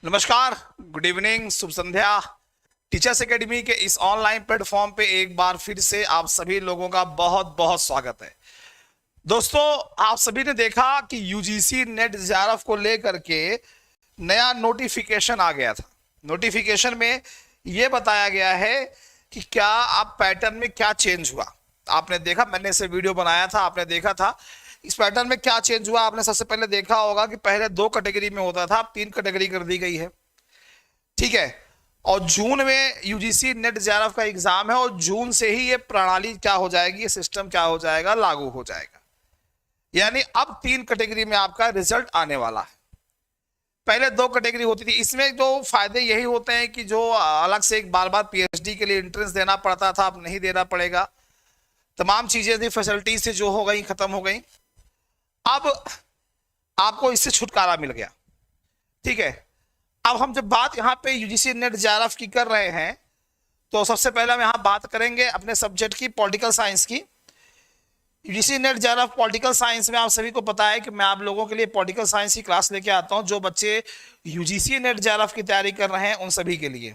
नमस्कार, good evening, शुभ संध्या। Teachers academy के इस ऑनलाइन प्लेटफॉर्म पे एक बार फिर से आप सभी लोगों का बहुत बहुत स्वागत है। दोस्तों, आप सभी ने देखा कि यूजीसी नेट जेआरएफ को लेकर के नया नोटिफिकेशन आ गया था। नोटिफिकेशन में यह बताया गया है कि क्या आप पैटर्न में क्या चेंज हुआ। आपने देखा, मैंने इसे वीडियो बनाया था, आपने देखा था इस पैटर्न में क्या चेंज हुआ। आपने सबसे पहले देखा होगा कि पहले 2 कैटेगरी में होता था, अब 3 कैटेगरी कर दी गई है। ठीक है, और जून में यूजीसी नेट जेआरएफ का एग्जाम है और जून से ही ये प्रणाली क्या हो जाएगी, ये सिस्टम क्या हो जाएगा, लागू हो जाएगा। यानी अब 3 कैटेगरी में आपका रिजल्ट आने वाला है। पहले 2 कैटेगरी होती थी। इसमें जो फायदे यही होते हैं कि जो अलग से एक बार बार पीएचडी के लिए एंट्रेंस देना पड़ता था, अब नहीं देना पड़ेगा। तमाम चीजें थी, फैसिलिटीज से जो हो गई खत्म हो गई। अब आपको इससे छुटकारा मिल गया। ठीक है, अब हम जब बात यहाँ पे यूजीसी नेट जेआरएफ की कर रहे हैं तो सबसे पहले हम यहाँ बात करेंगे अपने सब्जेक्ट की, पॉलिटिकल साइंस की। UGC net JRF political science में आप सभी को पता है कि मैं आप लोगों के लिए पॉलिटिकल साइंस की क्लास लेके आता हूँ। जो बच्चे यूजीसी नेट जेआरएफ की तैयारी कर रहे हैं उन सभी के लिए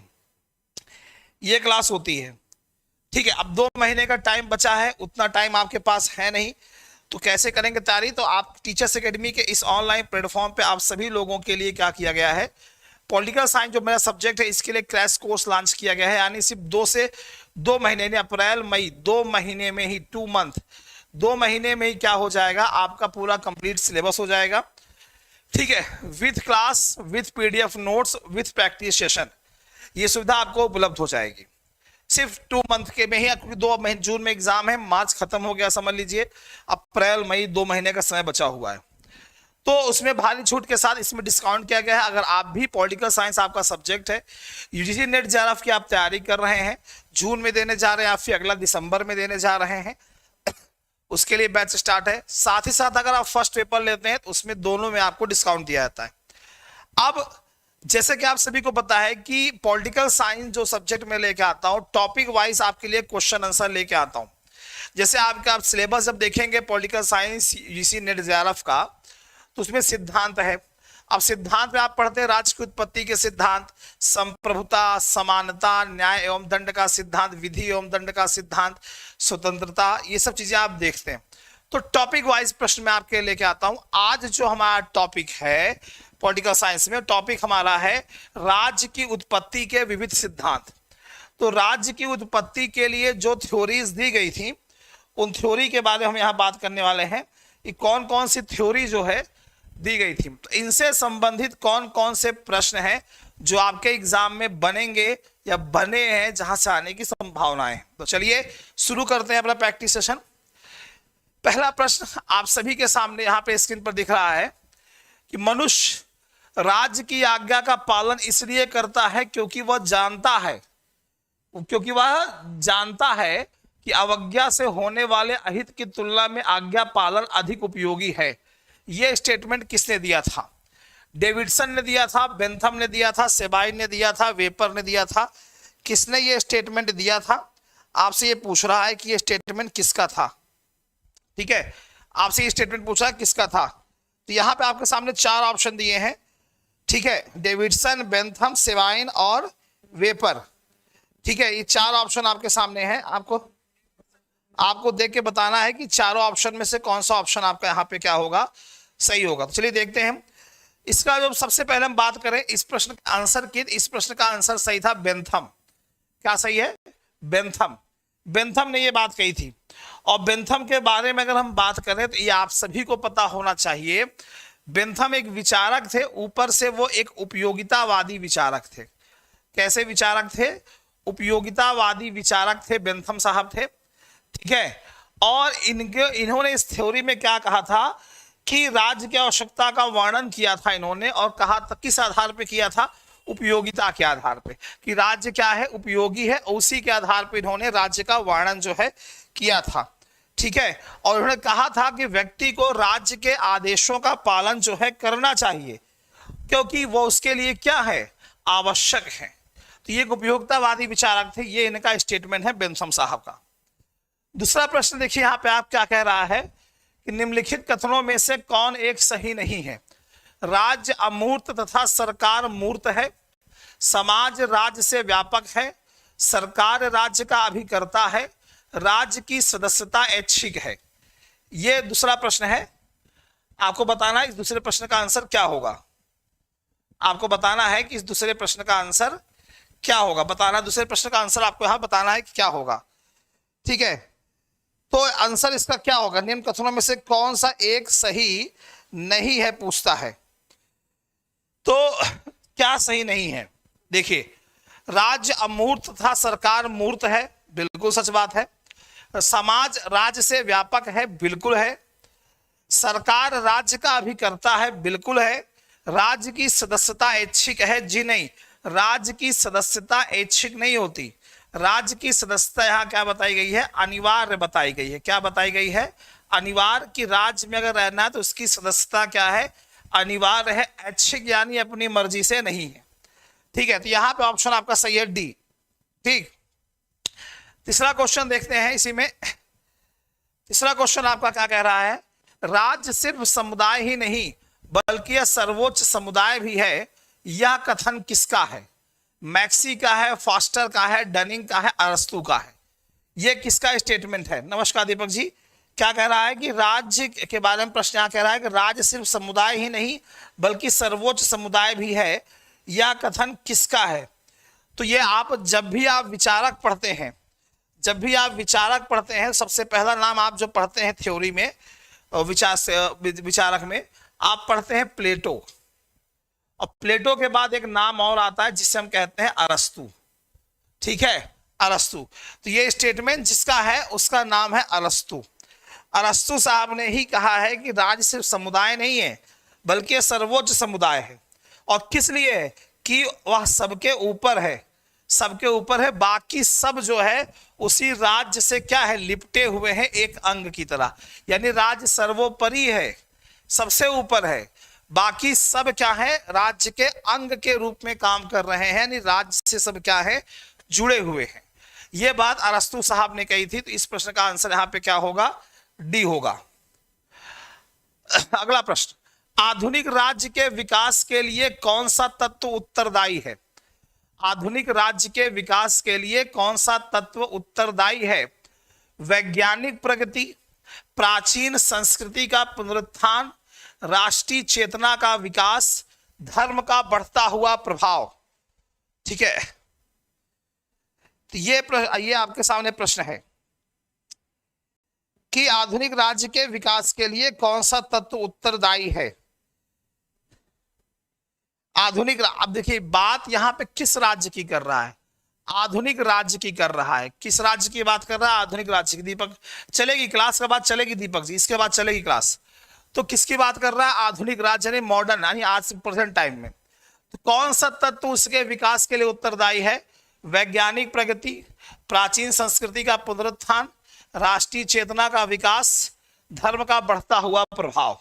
ये क्लास होती है। ठीक है, अब 2 महीने का टाइम बचा है, उतना टाइम आपके पास है नहीं, तो कैसे करेंगे तैयारी। तो आप टीचर्स एकेडमी के इस ऑनलाइन प्लेटफॉर्म पे आप सभी लोगों के लिए क्या किया गया है, पॉलिटिकल साइंस जो मेरा सब्जेक्ट है इसके लिए क्रैश कोर्स लॉन्च किया गया है। यानी सिर्फ 2 महीने यानी अप्रैल मई 2 महीने में ही 2 मंथ 2 महीने में ही क्या हो जाएगा, आपका पूरा कंप्लीट सिलेबस हो जाएगा। ठीक है, with class, with PDF notes, with practice session, ये सुविधा आपको उपलब्ध हो जाएगी सिर्फ 2 मंथ के में ही। क्योंकि 2 महीने जून में एग्जाम है, मार्च खत्म हो गया समझ लीजिए, अप्रैल मई 2 महीने का समय बचा हुआ है। तो उसमें भारी छूट के साथ इसमें डिस्काउंट किया गया है। अगर आप भी पॉलिटिकल साइंस आपका सब्जेक्ट है, यूजीसी नेट जेआरएफ की आप तैयारी कर रहे हैं, जून में देने जा रहे हैं, आप फिर अगला दिसंबर में देने जा रहे हैं, उसके लिए बैच स्टार्ट है। साथ ही साथ अगर आप फर्स्ट पेपर लेते हैं तो उसमें दोनों में आपको डिस्काउंट दिया जाता है। अब जैसे कि आप सभी को पता है कि पॉलिटिकल साइंस जो सब्जेक्ट में लेके आता हूं, टॉपिक वाइज आपके लिए क्वेश्चन आंसर लेके आता हूं। जैसे आप सिलेबस जब देखेंगे political science UGC net JRF का, तो उसमें सिद्धांत है। अब सिद्धांत में आप पढ़ते हैं राज्य की उत्पत्ति के सिद्धांत, संप्रभुता, समानता, न्याय एवं दंड का सिद्धांत, विधि एवं दंड का सिद्धांत, स्वतंत्रता, ये सब चीजें आप देखते हैं। तो टॉपिक वाइज प्रश्न मैं आपके लेके आता हूं। आज जो हमारा टॉपिक है पॉलिटिकल साइंस में, टॉपिक हमारा है राज्य की उत्पत्ति के विविध सिद्धांत। तो राज्य की उत्पत्ति के लिए जो थ्योरीज दी गई थी, उन थ्योरी के बारे में हम यहां बात करने वाले हैं कि कौन कौन सी थ्योरी जो है दी गई थी। तो इनसे संबंधित कौन कौन से प्रश्न हैं जो आपके एग्जाम में बनेंगे या बने हैं, जहां से आने की संभावनाएं। तो चलिए शुरू करते हैं अपना प्रैक्टिस सेशन। पहला प्रश्न आप सभी के सामने यहां पे स्क्रीन पर दिख रहा है कि मनुष्य राज्य की आज्ञा का पालन इसलिए करता है क्योंकि वह जानता है कि अवज्ञा से होने वाले अहित की तुलना में आज्ञा पालन अधिक उपयोगी है। यह स्टेटमेंट किसने दिया था? डेविडसन ने दिया था, बेंथम ने दिया था, सेबाइन ने दिया था, वेपर ने दिया था। किसने यह स्टेटमेंट दिया था? आपसे यह पूछ रहा है कि यह स्टेटमेंट किसका था। ठीक है, आपसे ये स्टेटमेंट पूछा है किसका था। तो यहां पे आपके सामने 4 ऑप्शन दिए हैं। ठीक है, डेविडसन, बेंथम, सेबाइन और वेपर। ठीक है, ये 4 ऑप्शन आपके सामने हैं। आपको देख के बताना है कि चारों ऑप्शन में से कौन सा ऑप्शन आपका यहाँ पे क्या होगा, सही होगा। तो चलिए देखते हैं इसका। जो सबसे पहले हम बात करें इस प्रश्न का आंसर की, इस प्रश्न का आंसर सही था बेंथम। क्या सही है? बेंथम ने ये बात कही थी। और बेंथम के बारे में अगर हम बात करें तो ये आप सभी को पता होना चाहिए, बेंथम एक विचारक थे, ऊपर से वो एक उपयोगितावादी विचारक थे। कैसे विचारक थे? उपयोगितावादी विचारक थे, बेंथम साहब थे। ठीक है, और इन्होंने इस थ्योरी में क्या कहा था कि राज्य की आवश्यकता का वर्णन किया था इन्होंने, और कहा था किस आधार पे किया था? उपयोगिता के आधार पे, कि राज्य क्या है, उपयोगी है, उसी के आधार पे इन्होंने राज्य का वर्णन जो है किया था। ठीक है, और उन्होंने कहा था कि व्यक्ति को राज्य के आदेशों का पालन जो है करना चाहिए, क्योंकि वो उसके लिए क्या है, आवश्यक है। तो ये एक उपयोगितावादी विचारक थे। ये इनका स्टेटमेंट है बेंथम साहब का। दूसरा प्रश्न देखिए यहाँ पे आप क्या कह रहा है कि निम्नलिखित कथनों में से कौन एक सही नहीं है। राज्य अमूर्त तथा सरकार मूर्त है, समाज राज्य से व्यापक है, सरकार राज्य का अभिकर्ता है, राज्य की सदस्यता ऐच्छिक है। यह दूसरा प्रश्न है। आपको बताना है इस दूसरे प्रश्न का आंसर क्या होगा। आपको बताना है कि इस दूसरे प्रश्न का आंसर क्या होगा। बताना, दूसरे प्रश्न का आंसर आपको यहां बताना है कि क्या होगा। ठीक है, तो आंसर इसका क्या होगा। निम्न कथनों में से कौन सा एक सही नहीं है पूछता है। तो क्या सही नहीं है। देखिए, राज्य अमूर्त तथा सरकार मूर्त है, बिल्कुल सच बात है। समाज राज्य से व्यापक है, बिल्कुल है। सरकार राज्य का अभिकर्ता है, बिल्कुल है। राज्य की सदस्यता ऐच्छिक है, जी नहीं, राज्य की सदस्यता ऐच्छिक नहीं होती। राज्य की सदस्यता यहां क्या बताई गई है, अनिवार्य बताई गई है। क्या बताई गई है, अनिवार्य। कि राज्य में अगर रहना है तो उसकी सदस्यता क्या है, अनिवार्य है, ऐच्छिक यानी अपनी मर्जी से नहीं है। ठीक है, तो यहां पे ऑप्शन आपका सही है डी। ठीक, तीसरा क्वेश्चन देखते हैं इसी में। तीसरा क्वेश्चन आपका क्या कह रहा है, राज्य सिर्फ समुदाय ही नहीं बल्कि यह सर्वोच्च समुदाय भी है। यह कथन किसका है। मैक्सी का है, फॉस्टर का है, डनिंग का है, अरस्तू का है। यह किसका स्टेटमेंट है। नमस्कार दीपक जी, क्या कह रहा है कि राज्य के बारे में प्रश्न यहां कह रहा है कि राज्य सिर्फ समुदाय ही नहीं बल्कि सर्वोच्च समुदाय भी है। यह कथन किसका है। तो ये आप जब भी आप विचारक पढ़ते हैं, जब भी आप विचारक पढ़ते हैं, सबसे पहला नाम आप जो पढ़ते हैं थ्योरी में, विचारक में आप पढ़ते हैं प्लेटो। और प्लेटो के बाद एक नाम और आता है जिसे हम कहते हैं अरस्तू। ठीक है, अरस्तू। तो ये स्टेटमेंट जिसका है उसका नाम है अरस्तू। अरस्तू साहब ने ही कहा है कि राज्य सिर्फ समुदाय नहीं है बल्कि सर्वोच्च समुदाय है। और किस लिए, कि वह सबके ऊपर है, सबके ऊपर है। बाकी सब जो है उसी राज्य से क्या है, लिपटे हुए हैं एक अंग की तरह। यानी राज्य सर्वोपरि है, सबसे ऊपर है, बाकी सब क्या है, राज्य के अंग के रूप में काम कर रहे हैं, यानी राज्य से सब क्या है, जुड़े हुए हैं। यह बात अरस्तू साहब ने कही थी। तो इस प्रश्न का आंसर यहां पे क्या होगा, डी होगा। अगला प्रश्न, आधुनिक राज्य के विकास के लिए कौन सा तत्व उत्तरदायी है। आधुनिक राज्य के विकास के लिए कौन सा तत्व उत्तरदायी है। वैज्ञानिक प्रगति, प्राचीन संस्कृति का पुनरुत्थान, राष्ट्रीय चेतना का विकास, धर्म का बढ़ता हुआ प्रभाव। ठीक है, तो ये आपके सामने प्रश्न है कि आधुनिक राज्य के विकास के लिए कौन सा तत्व उत्तरदायी है। आधुनिक, अब देखिए बात यहां पे किस राज्य की कर रहा है, आधुनिक राज्य की कर रहा है। किस राज्य की बात कर रहा है, आधुनिक राज्य की। दीपक चलेगी क्लास के बाद, चलेगी दीपक जी, इसके बाद चलेगी क्लास। तो किसकी बात कर रहा है, आधुनिक राज्य यानी मॉडर्न, यानी आज प्रेजेंट टाइम में। तो कौन सा तत्व उसके विकास के लिए उत्तरदायी है। वैज्ञानिक प्रगति, प्राचीन संस्कृति का पुनरुत्थान, राष्ट्रीय चेतना का विकास, धर्म का बढ़ता हुआ प्रभाव।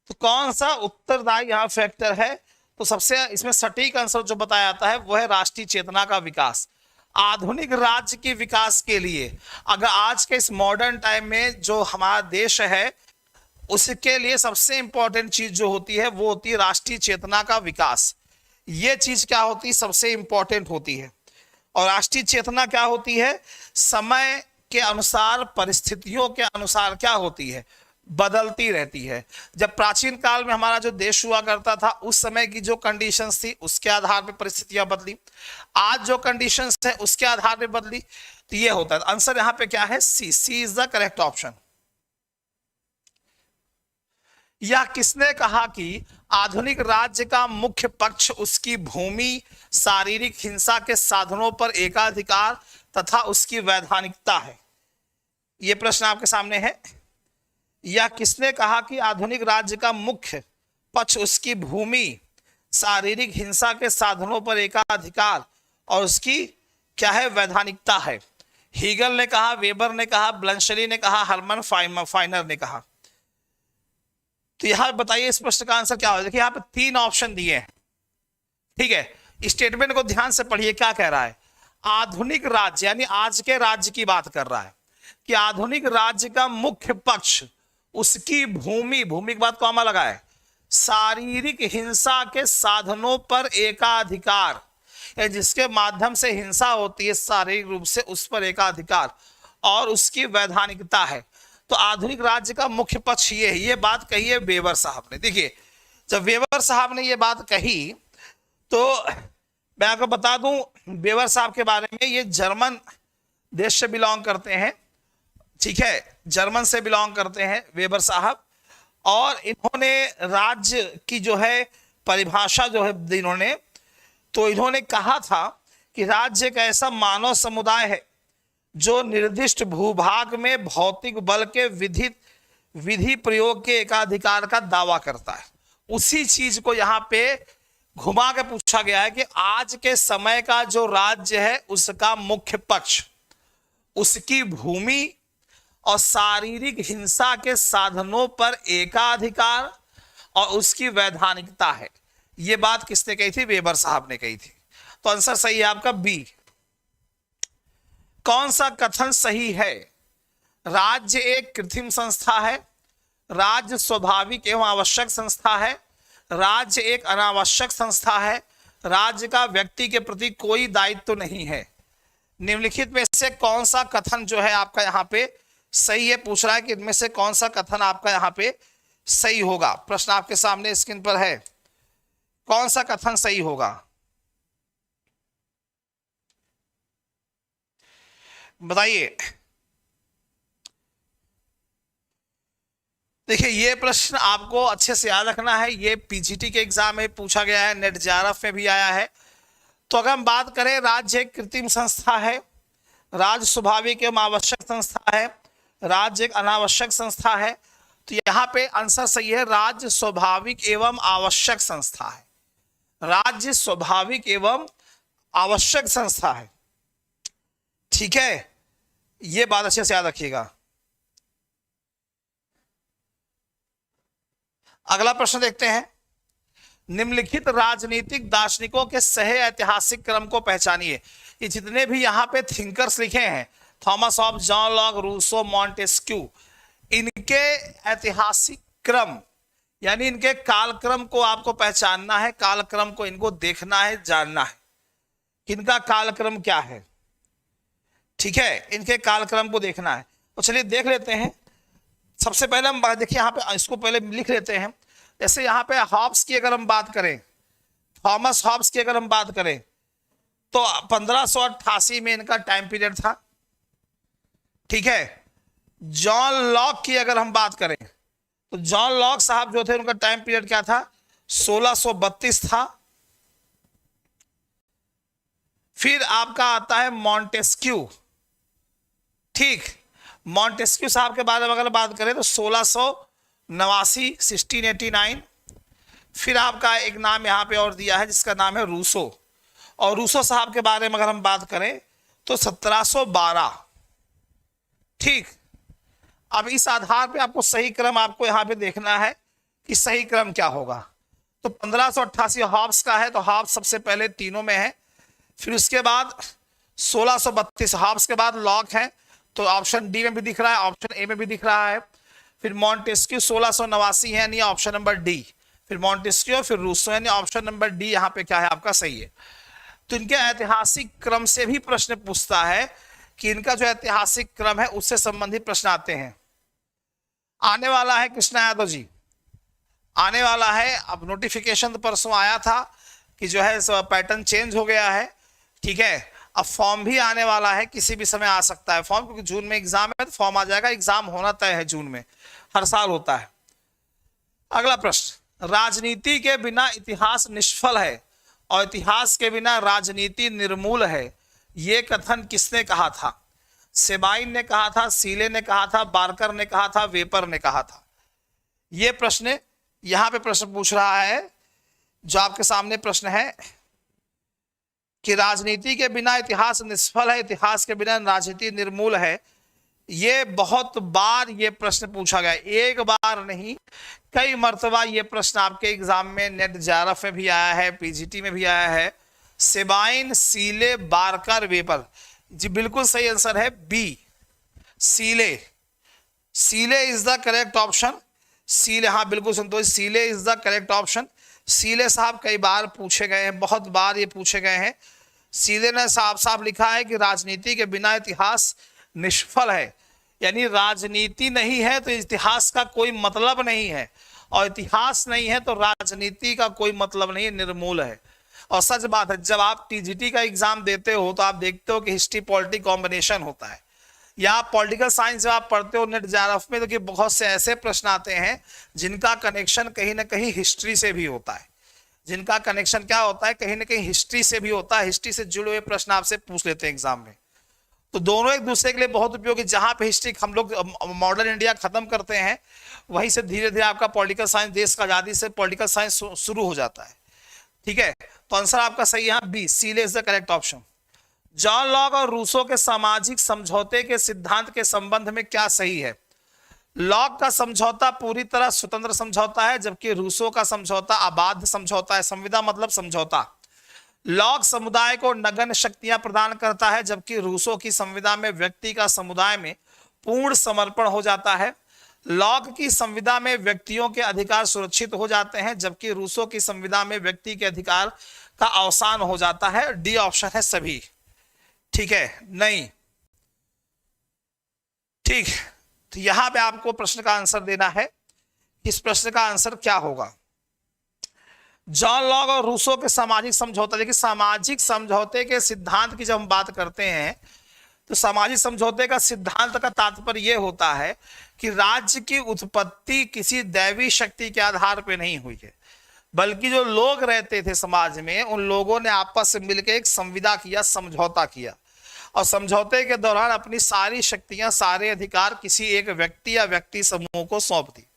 तो कौन सा उत्तरदायी यहां फैक्टर है। तो सबसे इसमें सटीक आंसर जो बताया जाता है वो है राष्ट्रीय चेतना का विकास। आधुनिक राज्य के विकास के लिए, अगर आज के इस मॉडर्न टाइम में जो हमारा देश है उसके लिए सबसे इंपॉर्टेंट चीज जो होती है वो होती है राष्ट्रीय चेतना का विकास। ये चीज क्या होती है, सबसे इंपॉर्टेंट होती है। और राष्ट्रीय चेतना क्या होती है, समय के अनुसार, परिस्थितियों के अनुसार क्या होती है, बदलती रहती है। जब प्राचीन काल में हमारा जो देश हुआ करता था उस समय की जो कंडीशंस थी उसके आधार पर परिस्थितियां बदली, आज जो कंडीशंस है उसके आधार पर बदली। तो ये होता है। आंसर यहां पे क्या है, सी। सी इज द करेक्ट ऑप्शन। यह किसने कहा कि आधुनिक राज्य का मुख्य पक्ष उसकी भूमि, शारीरिक हिंसा के साधनों पर एकाधिकार तथा उसकी वैधानिकता है। यह प्रश्न आपके सामने है। यह किसने कहा कि आधुनिक राज्य का मुख्य पक्ष उसकी भूमि, शारीरिक हिंसा के साधनों पर एकाधिकार और उसकी क्या है, वैधानिकता है। हीगल ने कहा, वेबर ने कहा, ब्लंशली ने कहा, हरमन फाइनर ने कहा। तो यहां बताइए इस प्रश्न का आंसर क्या होगा। देखिए यहां पे 3 ऑप्शन दिए हैं। ठीक है, स्टेटमेंट को ध्यान से पढ़िए, क्या कह रहा है। आधुनिक राज्य यानी आज के राज्य की बात कर रहा है कि आधुनिक राज्य का मुख्य पक्ष उसकी भूमि, भूमि की बात को आमा लगा है, शारीरिक हिंसा के साधनों पर एकाधिकार, या जिसके माध्यम से हिंसा होती है शारीरिक रूप से, उस पर एकाधिकार और उसकी वैधानिकता है। तो आधुनिक राज्य का मुख्य पक्ष ये है। ये बात कही है वेबर साहब ने। देखिए, जब वेबर साहब ने ये बात कही तो मैं आपको बता दूं वेबर साहब के बारे में, ये जर्मन देश से बिलोंग करते हैं, ठीक है, जर्मन से बिलोंग करते हैं वेबर साहब। और इन्होंने राज्य की जो है परिभाषा जो है इन्होंने कहा था कि राज्य एक ऐसा मानव समुदाय है जो निर्दिष्ट भूभाग में भौतिक बल के विधि प्रयोग के एकाधिकार का दावा करता है। उसी चीज को यहां पे घुमा के पूछा गया है कि आज के समय का जो राज्य है उसका मुख्य पक्ष उसकी भूमि और शारीरिक हिंसा के साधनों पर एकाधिकार और उसकी वैधानिकता है। यह बात किसने कही थी? वेबर साहब ने कही थी। तो आंसर सही है आपका बी। कौन सा कथन सही है? राज्य एक कृत्रिम संस्था है, राज्य स्वाभाविक एवं आवश्यक संस्था है, राज्य एक अनावश्यक संस्था है, राज्य का व्यक्ति के प्रति कोई दायित्व नहीं है। निम्नलिखित में से कौन सा कथन जो है आपका यहाँ पे सही है? पूछ रहा है कि इनमें से कौन सा कथन आपका यहाँ पे सही होगा। प्रश्न आपके सामने स्क्रीन पर है, कौन सा कथन सही होगा? बताइए। देखिए, ये प्रश्न आपको अच्छे से याद रखना है। ये पीजीटी के एग्जाम में पूछा गया है, नेट जेआरएफ में भी आया है। तो अगर हम बात करें, राज्य एक कृत्रिम संस्था है, राज्य स्वाभाविक एवं आवश्यक संस्था है, राज्य एक अनावश्यक संस्था है, तो यहाँ पे आंसर सही है, राज्य स्वाभाविक एवं आवश्यक संस्था है। राज्य स्वाभाविक एवं आवश्यक संस्था है, ठीक है, ये बात अच्छे से याद रखिएगा। अगला प्रश्न देखते हैं। निम्नलिखित राजनीतिक दार्शनिकों के सह ऐतिहासिक क्रम को पहचानिए। ये जितने भी यहाँ पे थिंकर्स लिखे हैं, Thomas Hobbes, John Locke, Rousseau, Montesquieu, इनके ऐतिहासिक क्रम यानी इनके कालक्रम को आपको पहचानना है। कालक्रम को इनको देखना है, जानना है इनका कालक्रम क्या है, ठीक है, इनके कालक्रम को देखना है। तो चलिए देख लेते हैं। सबसे पहले हम देखिए यहाँ पे, इसको पहले लिख लेते हैं। जैसे यहाँ पे हॉब्स की अगर हम बात करें, थॉमस हॉब्स की अगर हम बात करें, तो 1588 में इनका टाइम पीरियड था, ठीक है। जॉन लॉक की अगर हम बात करें, तो जॉन लॉक साहब जो थे उनका टाइम पीरियड क्या था? 1632 था। फिर आपका आता है मॉन्टेस्क्यू, ठीक, मॉन्टेस्क्यू साहब के बारे में अगर बात करें तो 1689, 1689। फिर आपका एक नाम यहाँ पे और दिया है जिसका नाम है रूसो, और रूसो साहब के बारे में अगर हम बात करें तो 1712, ठीक। अब इस आधार पे आपको सही क्रम आपको यहाँ पे देखना है कि सही क्रम क्या होगा। तो 1588 हॉब्स का है, तो हॉब्स सबसे पहले तीनों में है। फिर उसके बाद 1632 हॉब्स के बाद लॉक है, तो ऑप्शन डी में भी दिख रहा है, ऑप्शन ए में भी दिख रहा है। फिर मॉन्टेस्क्यू 1689 है, यानी ऑप्शन नंबर डी। फिर मॉन्टेस्क्यू, फिर रूसो, यानी ऑप्शन नंबर डी यहाँ पे क्या है आपका सही है। तो इनके ऐतिहासिक क्रम से भी प्रश्न पूछता है कि इनका जो ऐतिहासिक क्रम है उससे संबंधित प्रश्न आते हैं। आने वाला है कृष्णा यादव जी, आने वाला है। अब नोटिफिकेशन तो परसों आया था कि जो है पैटर्न चेंज हो गया है, ठीक है। अब फॉर्म भी आने वाला है, किसी भी समय आ सकता है फॉर्म, क्योंकि जून में एग्जाम है तो फॉर्म आ जाएगा। एग्जाम होना तय है जून में, हर साल होता है। अगला प्रश्न, राजनीति के बिना इतिहास निष्फल है और इतिहास के बिना राजनीति निर्मूल है, ये कथन किसने कहा था? सेबाइन ने कहा था, सीले ने कहा था, बार्कर ने कहा था, वेपर ने कहा था। ये प्रश्न यहां पे प्रश्न पूछ रहा है, जो आपके सामने प्रश्न है कि राजनीति के बिना इतिहास निष्फल है, इतिहास के बिना राजनीति निर्मूल है। ये बहुत बार ये प्रश्न पूछा गया, एक बार नहीं कई मर्तबा ये प्रश्न आपके एग्जाम में नेट जेआरएफ में भी आया है, पीजीटी में भी आया है। सेबाइन, सीले, बार्कर, वेपर, जी बिल्कुल सही आंसर है B, Seeley. Seeley is the correct option. Seeley, हाँ बिल्कुल Santosh, Seeley is the correct option. Seeley साहब कई बार पूछे गए हैं, बहुत बार ये पूछे गए हैं। सीले ने साफ साफ लिखा है कि राजनीति के बिना इतिहास निष्फल है, यानी राजनीति नहीं है तो इतिहास का कोई मतलब नहीं है, और इतिहास नहीं है तो राजनीति का कोई मतलब नहीं है, निर्मूल है। और सच बात है, जब आप टीजीटी का एग्जाम देते हो तो आप देखते हो कि हिस्ट्री पॉलिटिक्स कॉम्बिनेशन होता है, या आप पॉलिटिकल साइंस जब आप पढ़ते हो नेट जेआरएफ में, तो कि बहुत से ऐसे प्रश्न आते हैं जिनका कनेक्शन कहीं ना कहीं हिस्ट्री से भी होता है, जिनका कनेक्शन क्या होता है, कहीं ना कहीं हिस्ट्री से भी होता है। हिस्ट्री से जुड़े हुए प्रश्न आपसे पूछ लेते हैं एग्जाम में, तो दोनों एक दूसरे के लिए बहुत उपयोगी। जहां पे हिस्ट्री हम लोग मॉडर्न इंडिया खत्म करते हैं, वहीं से धीरे धीरे आपका पॉलिटिकल साइंस, देश का आजादी से पॉलिटिकल साइंस शुरू हो जाता है। ठीक है, तो आंसर आपका सही है B, Seeley is the correct option. John Locke और रूसो के सामाजिक समझौते के सिद्धांत के संबंध में क्या सही है? लॉक का समझौता पूरी तरह स्वतंत्र समझौता है, जबकि रूसो का समझौता अबाध समझौता है। संविदा मतलब समझौता। लॉक समुदाय को नगण्य शक्तियां प्रदान करता है, जबकि रूसो की संविदा में व्यक्ति का समुदाय में पूर्ण समर्पण हो जाता है। लॉक की संविदा में व्यक्तियों के अधिकार सुरक्षित हो जाते हैं, जबकि रूसो की संविदा में व्यक्ति के अधिकार का अवसान हो जाता है। डी ऑप्शन है सभी। ठीक है, नहीं ठीक, तो यहां पे आपको प्रश्न का आंसर देना है। इस प्रश्न का आंसर क्या होगा? जॉन लॉक और रूसो के सामाजिक समझौता। देखिए, सामाजिक समझौते के सिद्धांत की जब हम बात करते हैं तो सामाजिक समझौते का सिद्धांत का तात्पर्य यह होता है कि राज्य की उत्पत्ति किसी दैवी शक्ति के आधार पर नहीं हुई है, बल्कि जो लोग रहते थे समाज में, उन लोगों ने आपस में मिलकर एक संविदा किया, समझौता किया, और समझौते के दौरान अपनी सारी शक्तियां, सारे अधिकार किसी एक व्यक्ति या व्यक्ति समूह को सौंप दी,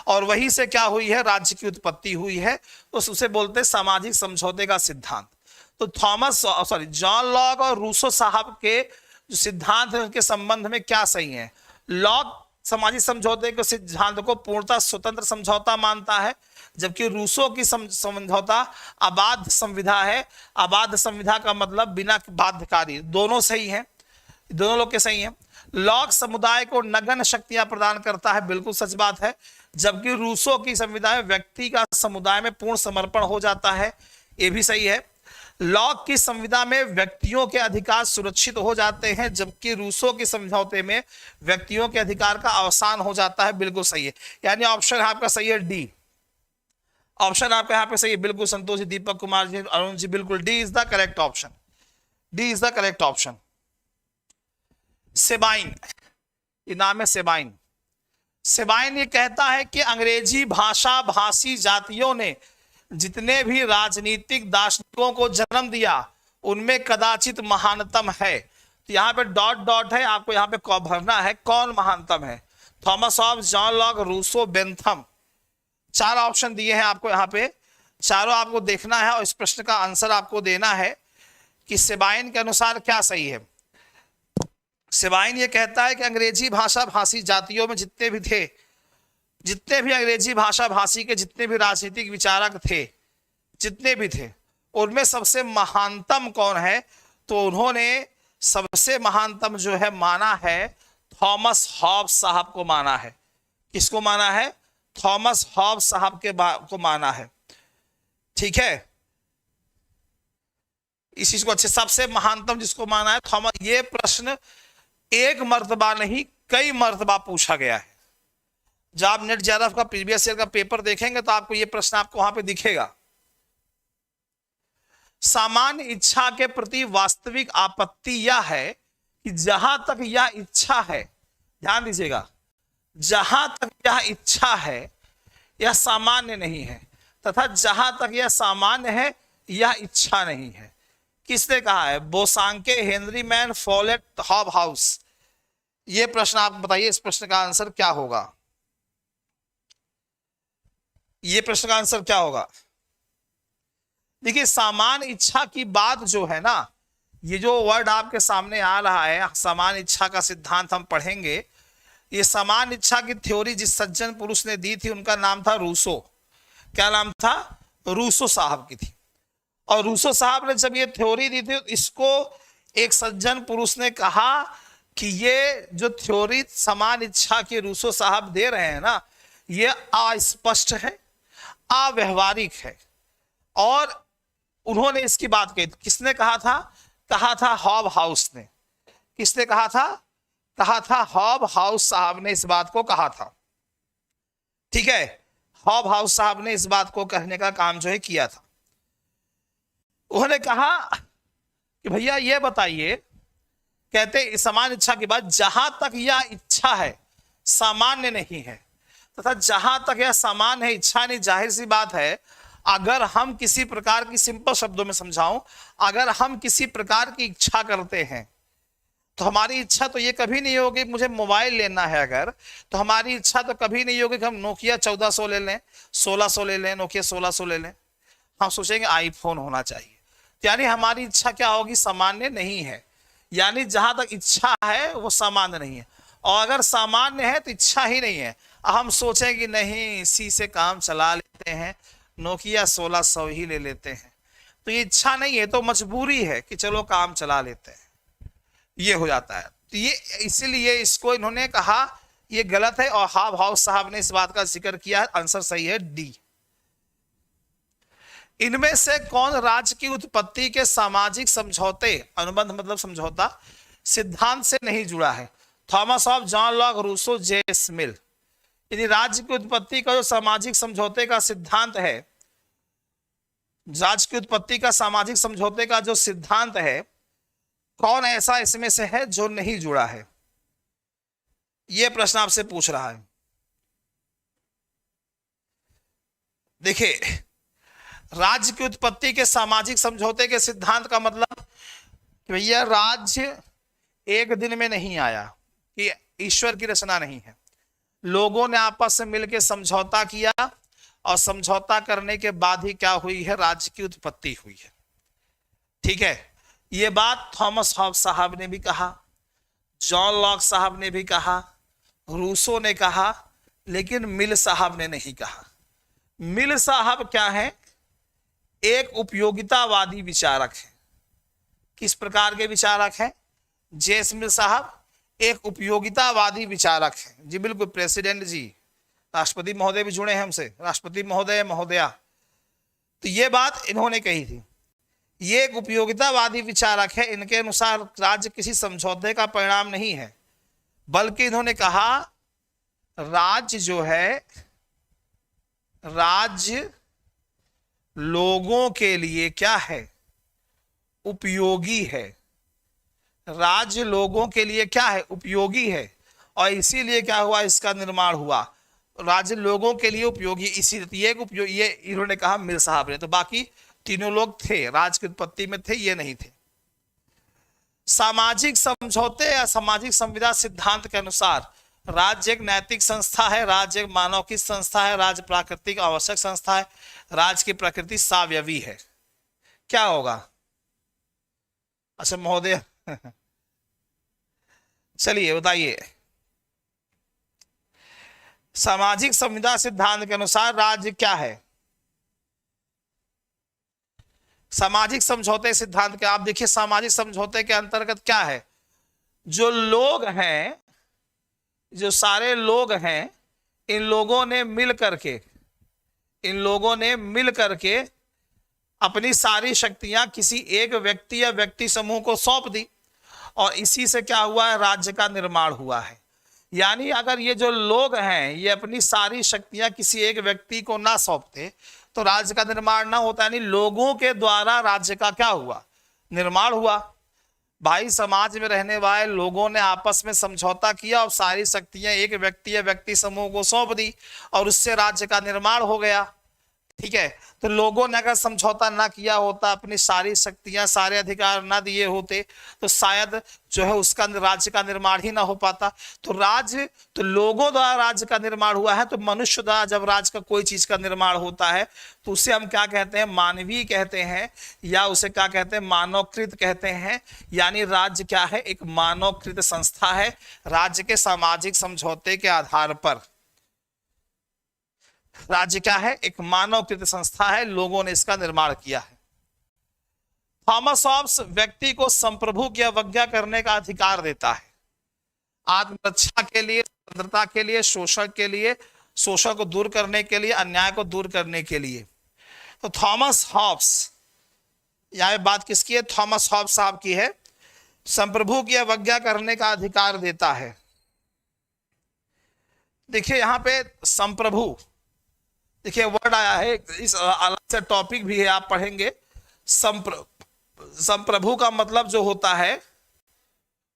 और वहीं से क्या हुई है, राज्य की उत्पत्ति हुई है। तो उसे बोलते हैं सामाजिक समझौते का सिद्धांत। तो जॉन लॉक और रूसो साहब के जो सिद्धांत है उनके संबंध में क्या सही है? लॉक सामाजिक समझौते के सिद्धांत को पूर्णतः स्वतंत्र समझौता मानता है, जबकि रूसो की समझौता अबाध संविधा है। अबाध संविधा का मतलब बिना बाध्यकारी। दोनों सही हैं, दोनों लोग के सही हैं। लॉक समुदाय को नगण्य शक्तियां प्रदान करता है, बिल्कुल सच बात है, जबकि रूसो की संविधा में व्यक्ति का समुदाय में पूर्ण समर्पण हो जाता है, ये भी सही है। लॉक की संविधा में व्यक्तियों के अधिकार सुरक्षित हो जाते हैं, जबकि रूसो की समझौते में व्यक्तियों के अधिकार का अवसान हो जाता है, बिल्कुल सही है। यानी ऑप्शन आपका सही है डी। ऑप्शन आपका यहाँ पे सही है, बिल्कुल संतोष जी, दीपक कुमार जी, अरुण जी, बिल्कुल D is the correct option. D is the correct option. Sabine, ये नाम है सेबाइन। सेबाइन ये कहता है कि अंग्रेजी भाषा भाषी जातियों ने जितने भी राजनीतिक दार्शनिकों को जन्म दिया, उनमें कदाचित महानतम है। तो यहाँ पे डॉट डॉट है, आपको यहाँ पे भरना है कौन महानतम है। Thomas Hobbes, John Locke, Rousseau, Bentham. चार ऑप्शन दिए हैं आपको यहाँ पे, चारों आपको देखना है और इस प्रश्न का आंसर आपको देना है कि सेबाइन के अनुसार क्या सही है। सेबाइन ये कहता है कि अंग्रेजी भाषा भाषी जातियों में जितने भी थे, जितने भी अंग्रेजी भाषा भाषी के जितने भी राजनीतिक विचारक थे, जितने भी थे, उनमें सबसे महानतम कौन है? तो उन्होंने सबसे महानतम जो है माना है थॉमस हॉब्स साहब को माना है। किसको माना है? थॉमस हॉब्स साहब को माना है। ठीक है, इस चीज को अच्छे, सबसे महानतम जिसको माना है थॉमस। ये प्रश्न एक मर्तबा नहीं कई मर्तबा पूछा गया है। जब आप नेट जेआरएफ का प्रीवियस ईयर का पेपर देखेंगे तो आपको ये प्रश्न आपको वहां पे दिखेगा। सामान्य इच्छा के प्रति वास्तविक आपत्ति यह है कि जहां तक यह इच्छा है, ध्यान दीजिएगा, जहां तक यह इच्छा है यह सामान्य नहीं है, तथा जहां तक यह सामान्य है यह इच्छा नहीं है। किसने कहा है? बोसांके, हेनरी मैन, फॉलेट, हॉबहाउस। ये प्रश्न आप बताइए, इस प्रश्न का आंसर क्या होगा? ये प्रश्न का आंसर क्या होगा? देखिए, सामान्य इच्छा की बात जो है ना, ये जो वर्ड आपके सामने आ रहा है, सामान्य इच्छा का सिद्धांत हम पढ़ेंगे। ये सामान्य इच्छा की थ्योरी जिस सज्जन पुरुष ने दी थी उनका नाम था रूसो। क्या नाम था? रूसो साहब की थी। और रूसो साहब ने जब ये थ्योरी दी थी, इसको एक सज्जन पुरुष ने कहा कि ये जो थ्योरी समान इच्छा की रूसो साहब दे रहे हैं ना, ये अस्पष्ट है, अव्यवहारिक है। और उन्होंने इसकी बात कही, किसने कहा था? कहा था हॉब हाउस ने। किसने कहा था? कहा था हॉब हाउस साहब ने इस बात को कहा था। ठीक है, हॉब हाउस साहब ने इस बात को कहने का काम जो है किया था। उन्होंने कहा कि भैया ये बताइए, कहते समान इच्छा की बात, जहां तक यह इच्छा है सामान्य नहीं है, तथा जहां तक यह सामान्य है इच्छा नहीं, जाहिर सी बात है अगर हम किसी प्रकार की, सिंपल शब्दों में समझाऊं, अगर हम किसी प्रकार की इच्छा करते हैं तो हमारी इच्छा तो ये कभी नहीं होगी मुझे मोबाइल लेना है, अगर तो हमारी इच्छा तो कभी नहीं होगी कि हम नोकिया 1400 ले लें, 1600 ले लें, नोकिया 1600 ले लें। हम सोचेंगे आईफोन होना चाहिए। यानी हमारी इच्छा क्या होगी? सामान्य नहीं है। यानी जहां तक इच्छा है वो सामान्य नहीं है, और अगर सामान्य है तो इच्छा ही नहीं है। हम सोचें कि नहीं इसी से काम चला लेते हैं, नोकिया 1600 ही ले लेते हैं, तो ये इच्छा नहीं है, तो मजबूरी है कि चलो काम चला लेते हैं, ये हो जाता है। तो ये इसीलिए इसको इन्होंने कहा ये गलत है, और हॉब हाउस साहब ने इस बात का जिक्र किया है। आंसर सही है डी। इनमें से कौन राज्य की उत्पत्ति के सामाजिक समझौते, अनुबंध मतलब समझौता, सिद्धांत से नहीं जुड़ा है? Thomas Hobbes, John Locke, Rousseau, J S. Mill. यदि राज्य की उत्पत्ति का जो सामाजिक समझौते का सिद्धांत है, राज्य की उत्पत्ति का सामाजिक समझौते का जो सिद्धांत है, कौन ऐसा इसमें से है जो नहीं जुड़ा है? यह प्रश्न आपसे पूछ रहा है। देखिए, राज्य की उत्पत्ति के सामाजिक समझौते के सिद्धांत का मतलब कि भैया राज्य एक दिन में नहीं आया, कि ईश्वर की रचना नहीं है। लोगों ने आपस में मिलकर समझौता किया, और समझौता करने के बाद ही क्या हुई है? राज्य की उत्पत्ति हुई है। ठीक है, ये बात थॉमस हॉब्स साहब ने भी कहा, जॉन लॉक साहब ने भी कहा, रूसो ने कहा, लेकिन मिल साहब ने नहीं कहा। मिल साहब क्या है? एक उपयोगितावादी विचारक है। किस प्रकार के विचारक हैं? जे.एस. मिल साहब एक उपयोगितावादी विचारक है। जी बिल्कुल, प्रेसिडेंट जी, राष्ट्रपति महोदय भी जुड़े हैं हमसे, राष्ट्रपति महोदय, महोदया। तो ये बात इन्होंने कही थी। ये एक उपयोगितावादी विचारक है। इनके अनुसार राज्य किसी समझौते का परिणाम नहीं है, बल्कि इन्होंने कहा राज्य जो है, राज्य लोगों के लिए क्या है? उपयोगी है। राज्य लोगों के लिए क्या है? उपयोगी है, और इसीलिए क्या हुआ? इसका निर्माण हुआ। राज्य लोगों के लिए उपयोगी, इसी ये इन्होंने कहा मिल साहब ने। तो बाकी तीनों लोग थे, राज्य की उत्पत्ति में थे, ये नहीं थे। सामाजिक समझौते या सामाजिक संविदा सिद्धांत के अनुसार राज्य एक नैतिक संस्था है, राज्य एक मानव की संस्था है, राज्य प्राकृतिक आवश्यक संस्था है, राज्य की प्रकृति सावयवी है। क्या होगा? अच्छा महोदय चलिए बताइए। सामाजिक संविदा सिद्धांत के अनुसार राज्य क्या है? सामाजिक समझौते सिद्धांत के, आप देखिए सामाजिक समझौते के अंतर्गत क्या है? जो लोग हैं, जो सारे लोग हैं, इन लोगों ने मिल करके अपनी सारी शक्तियां किसी एक व्यक्ति या व्यक्ति समूह को सौंप दी, और इसी से क्या हुआ है? राज्य का निर्माण हुआ है। यानी अगर ये जो लोग हैं ये अपनी सारी शक्तियां किसी एक व्यक्ति को ना सौंपते तो राज्य का निर्माण ना होता। यानी लोगों के द्वारा राज्य का क्या हुआ? निर्माण हुआ। भाई समाज में रहने वाले लोगों ने आपस में समझौता किया और सारी शक्तियां एक व्यक्ति या व्यक्ति समूह को सौंप दी, और उससे राज्य का निर्माण हो गया। ठीक है, तो लोगों ने अगर समझौता ना किया होता, अपनी सारी शक्तियां, सारे अधिकार ना दिए होते, तो शायद जो है उसका राज्य का निर्माण ही ना हो पाता। तो लोगों द्वारा राज्य का निर्माण हुआ है। तो मनुष्य द्वारा जब राज्य का कोई चीज का निर्माण होता है तो उसे हम क्या कहते हैं? मानवीय कहते हैं, या उसे क्या कहते हैं? मानवकृत कहते हैं। यानी राज्य क्या है? एक मानवकृत संस्था है। राज्य के सामाजिक समझौते के आधार पर राज्य क्या है? एक मानवकृत संस्था है, लोगों ने इसका निर्माण किया है। थॉमस हॉब्स व्यक्ति को संप्रभु की अवज्ञा करने का अधिकार देता है। आत्मरक्षा के लिए, स्वतंत्रता के लिए, शोषण के लिए शोषण को दूर करने के लिए, अन्याय को दूर करने के लिए। तो थॉमस हॉब्स, यहाँ पे बात किसकी है? थॉमस हॉब्स साहब की है। संप्रभु की अवज्ञा करने का अधिकार देता है। देखिए यहां पे संप्रभु, देखिए वर्ड आया है, इस अलग से टॉपिक भी है, आप पढ़ेंगे। संप्रभु का मतलब जो होता है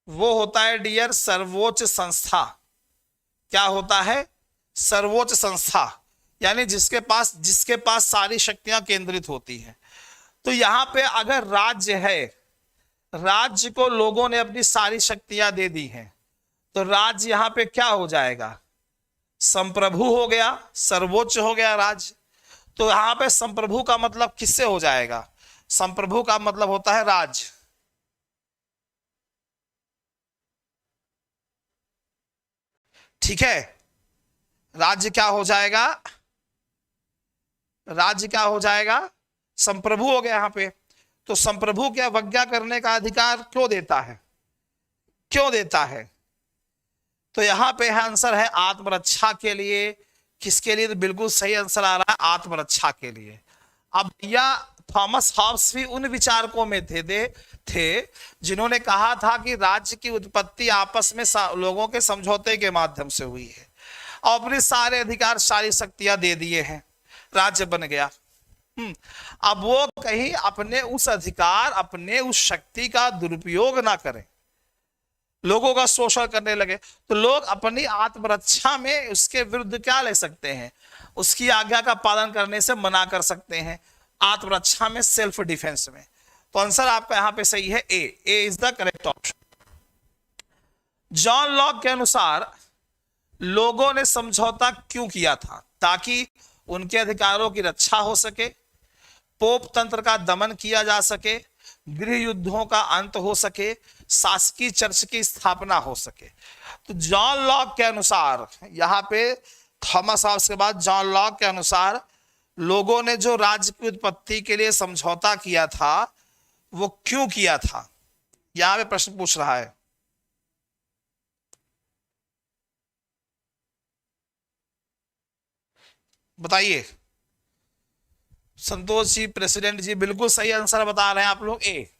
वो होता है डियर सर्वोच्च संस्था। क्या होता है? सर्वोच्च संस्था, यानी जिसके पास सारी शक्तियां केंद्रित होती हैं। तो यहां पे अगर राज्य है, राज्य को लोगों ने अपनी सारी शक्तियां दे दी हैं, तो राज्य यहां पे क्या हो जाएगा? संप्रभु हो गया, सर्वोच्च हो गया राज्य। तो यहां पे संप्रभु का मतलब किससे हो जाएगा? संप्रभु का मतलब होता है राज्य। ठीक है, राज्य क्या हो जाएगा? राज्य क्या हो जाएगा? संप्रभु हो गया यहां पे। तो संप्रभु की अवज्ञा करने का अधिकार क्यों देता है? क्यों देता है? तो यहां पे है आंसर है आत्मरक्षा के लिए। किसके लिए? तो बिल्कुल सही आंसर आ रहा है आत्मरक्षा के लिए। अब भैया थॉमस हॉब्स भी उन विचारकों में थे जिन्होंने कहा था कि राज्य की उत्पत्ति आपस में लोगों के समझौते के माध्यम से हुई है, और अपने सारे अधिकार, सारी शक्तियां दे दिए हैं, राज्य बन गया। अब वो कहीं अपने उस अधिकार, अपने उस शक्ति का दुरुपयोग ना करें, लोगों का शोषण करने लगे, तो लोग अपनी आत्मरक्षा में उसके विरुद्ध क्या ले सकते हैं? उसकी आज्ञा का पालन करने से मना कर सकते हैं, आत्मरक्षा में, सेल्फ डिफेंस में। तो आंसर आपका यहां पे सही है A is the correct option. John Locke के अनुसार लोगों ने समझौता क्यों किया था? ताकि उनके अधिकारों की रक्षा हो सके, पोप तंत्र का दमन किया जा सके, गृह युद्धों का अंत हो सके, शासकीय चर्च की स्थापना हो सके। तो जॉन लॉक के अनुसार, यहां पे थॉमस हॉब्स के बाद जॉन लॉक के अनुसार लोगों ने जो राज्य की उत्पत्ति के लिए समझौता किया था वो क्यों किया था? यहां पे प्रश्न पूछ रहा है। बताइए। संतोष जी, प्रेसिडेंट जी, बिल्कुल सही आंसर बता रहे हैं आप लोग, ए।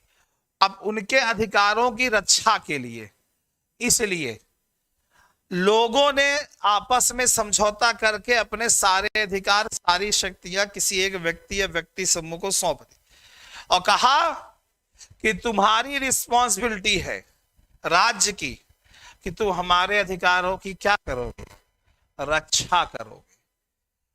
अब उनके अधिकारों की रक्षा के लिए, इसलिए लोगों ने आपस में समझौता करके अपने सारे अधिकार, सारी शक्तियां किसी एक व्यक्ति या व्यक्ति समूह को सौंप दी और कहा कि तुम्हारी रिस्पॉन्सिबिलिटी है राज्य की कि तुम हमारे अधिकारों की क्या करोगे? रक्षा करोगे।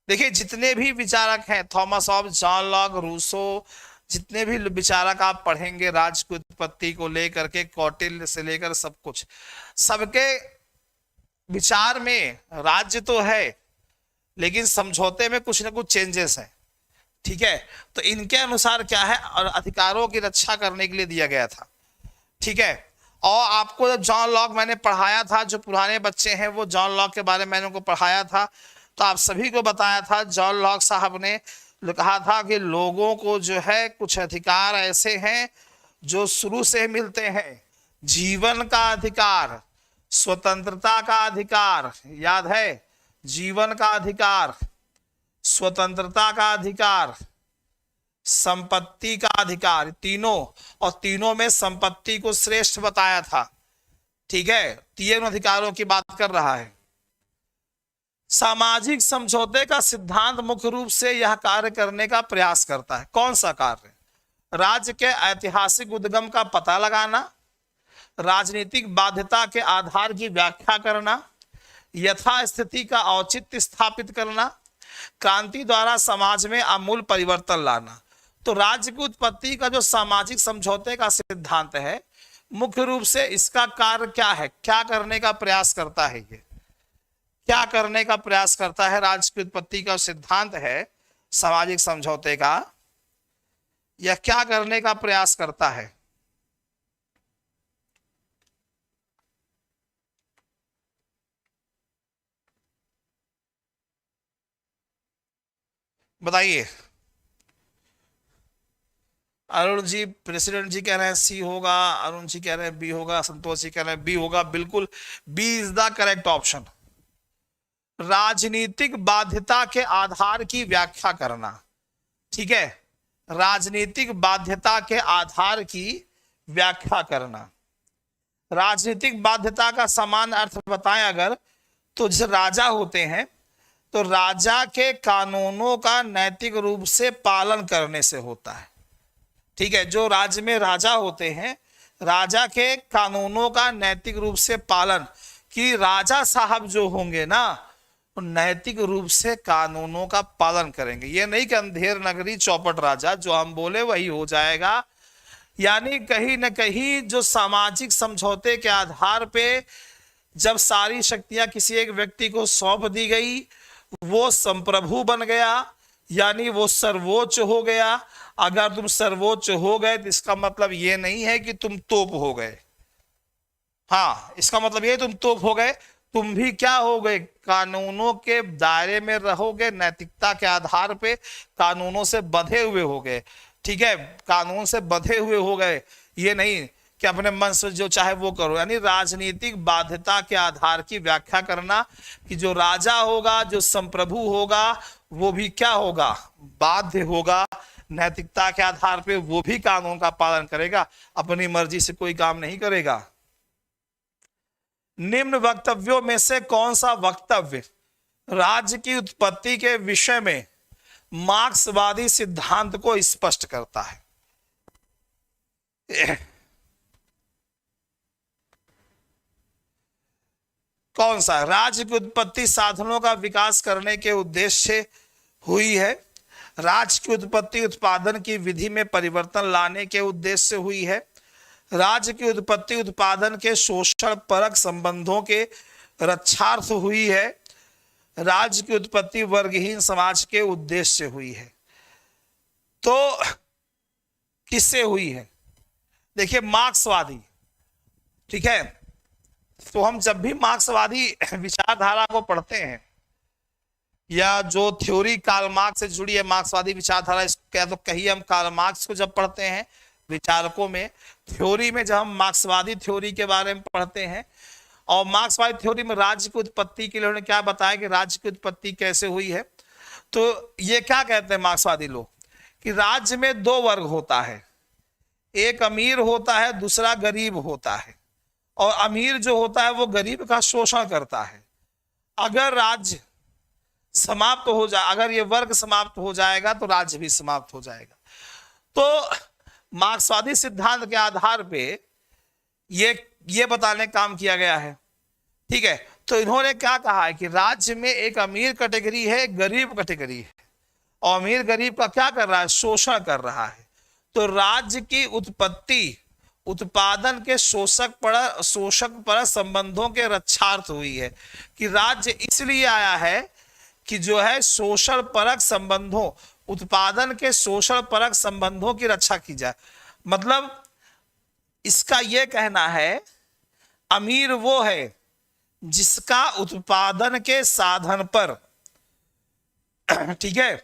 देखिए जितने भी विचारक हैं, Thomas Hobbes, John Locke, Rousseau, जितने भी विचारक आप पढ़ेंगे राज्य की उत्पत्ति को लेकर के, कौटिल्य से लेकर सब कुछ, सबके विचार में राज्य तो है लेकिन समझौते में कुछ ना कुछ चेंजेस हैं। ठीक है, तो इनके अनुसार क्या है? और अधिकारों की रक्षा करने के लिए दिया गया था। ठीक है, और आपको जब जॉन लॉक मैंने पढ़ाया था, जो पुराने बच्चे हैं वो जॉन लॉक के बारे में मैंने उनको पढ़ाया था, तो आप सभी को बताया था जॉन लॉक साहब ने कहा था कि लोगों को जो है कुछ अधिकार ऐसे हैं जो शुरू से मिलते हैं। जीवन का अधिकार, स्वतंत्रता का अधिकार, याद है? जीवन का अधिकार, स्वतंत्रता का अधिकार, संपत्ति का अधिकार, तीनों, और तीनों में संपत्ति को श्रेष्ठ बताया था। ठीक है, तीन अधिकारों की बात कर रहा है। सामाजिक समझौते का सिद्धांत मुख्य रूप से यह कार्य करने का प्रयास करता है। कौन सा कार्य? राज्य के ऐतिहासिक उद्गम का पता लगाना, राजनीतिक बाध्यता के आधार की व्याख्या करना, यथास्थिति का औचित्य स्थापित करना, क्रांति द्वारा समाज में आमूल परिवर्तन लाना। तो राज्य की उत्पत्ति का जो सामाजिक समझौते का सिद्धांत है, मुख्य रूप से इसका कार्य क्या है? क्या करने का प्रयास करता है? ये क्या करने का प्रयास करता है? राज्य की उत्पत्ति का सिद्धांत है सामाजिक समझौते का, यह क्या करने का प्रयास करता है? बताइए। अरुण जी, प्रेसिडेंट जी कह रहे हैं सी होगा, अरुण जी कह रहे हैं बी होगा, संतोष जी कह रहे हैं बी होगा। बिल्कुल B is the correct option. राजनीतिक बाध्यता के आधार की व्याख्या करना। ठीक है, राजनीतिक बाध्यता के आधार की व्याख्या करना। राजनीतिक बाध्यता का समान अर्थ बताएं अगर, तो जैसे राजा होते हैं तो राजा के कानूनों का नैतिक रूप से पालन करने से होता है। ठीक है, जो राज्य में राजा होते हैं, राजा के कानूनों का नैतिक रूप से पालन, कि राजा साहब जो होंगे ना नैतिक रूप से कानूनों का पालन करेंगे। ये नहीं कि अंधेर नगरी चौपट राजा, जो हम बोले वही हो जाएगा। यानी कहीं न कहीं जो सामाजिक समझौते के आधार पे जब सारी शक्तियां किसी एक व्यक्ति को सौंप दी गई, वो संप्रभु बन गया, यानी वो सर्वोच्च हो गया। अगर तुम सर्वोच्च हो गए तो इसका मतलब ये नहीं है कि तुम तोप हो गए। हाँ, इसका मतलब ये तुम तोप हो गए, तुम भी क्या हो गए, कानूनों के दायरे में रहोगे, नैतिकता के आधार पे कानूनों से बंधे हुए हो गए। ठीक है, कानून से बंधे हुए हो गए, ये नहीं कि अपने मन से जो चाहे वो करो। यानी राजनीतिक बाध्यता के आधार की व्याख्या करना कि जो राजा होगा, जो संप्रभु होगा, वो भी क्या होगा, बाध्य होगा, नैतिकता के आधार पे वो भी कानून का पालन करेगा, अपनी मर्जी से कोई काम नहीं करेगा। निम्न वक्तव्यों में से कौन सा वक्तव्य राज्य की उत्पत्ति के विषय में मार्क्सवादी सिद्धांत को स्पष्ट करता है? कौन सा? राज्य की उत्पत्ति साधनों का विकास करने के उद्देश्य से हुई है। राज्य की उत्पत्ति उत्पादन की विधि में परिवर्तन लाने के उद्देश्य से हुई है। राज्य की उत्पत्ति उत्पादन के शोषण परक संबंधों के रक्षार्थ हुई है। राज्य की उत्पत्ति वर्गहीन समाज के उद्देश्य से हुई है। तो किससे हुई है? देखिए, मार्क्सवादी। ठीक है, तो हम जब भी मार्क्सवादी विचारधारा को पढ़ते हैं, या जो थ्योरी कार्ल मार्क्स से जुड़ी है मार्क्सवादी विचारधारा, इसको तो कहिए हम कार्ल मार्क्स को जब पढ़ते हैं विचारकों में, थ्योरी में जब हम मार्क्सवादी थ्योरी के बारे में पढ़ते हैं, और मार्क्सवादी थ्योरी में राज्य की उत्पत्ति के लिए उन्होंने क्या बताया कि राज्य की उत्पत्ति कैसे हुई है। तो ये क्या कहते हैं मार्क्सवादी लोग कि राज्य में दो वर्ग होता है, एक अमीर होता है, दूसरा गरीब होता है, और अमीर जो होता है वो गरीब का शोषण करता है। अगर राज्य समाप्त हो जाए, अगर ये वर्ग समाप्त हो जाएगा तो राज्य भी समाप्त हो जाएगा। तो मार्क्सवादी सिद्धांत के आधार पे ये बताने काम किया गया है। ठीक है, तो इन्होंने क्या कहा है कि राज्य में एक अमीर कैटेगरी है, एक गरीब कैटेगरी है, और अमीर गरीब का क्या कर रहा है, शोषण कर रहा है। तो राज्य की उत्पत्ति उत्पादन के शोषक पर संबंधों के रक्षार्थ हुई है, कि राज्य इसलिए आया है कि जो है शोषण परक संबंधों, उत्पादन के शोषण परक संबंधों की रक्षा की जाए। मतलब इसका यह कहना है, अमीर वो है जिसका उत्पादन के साधन पर ठीक है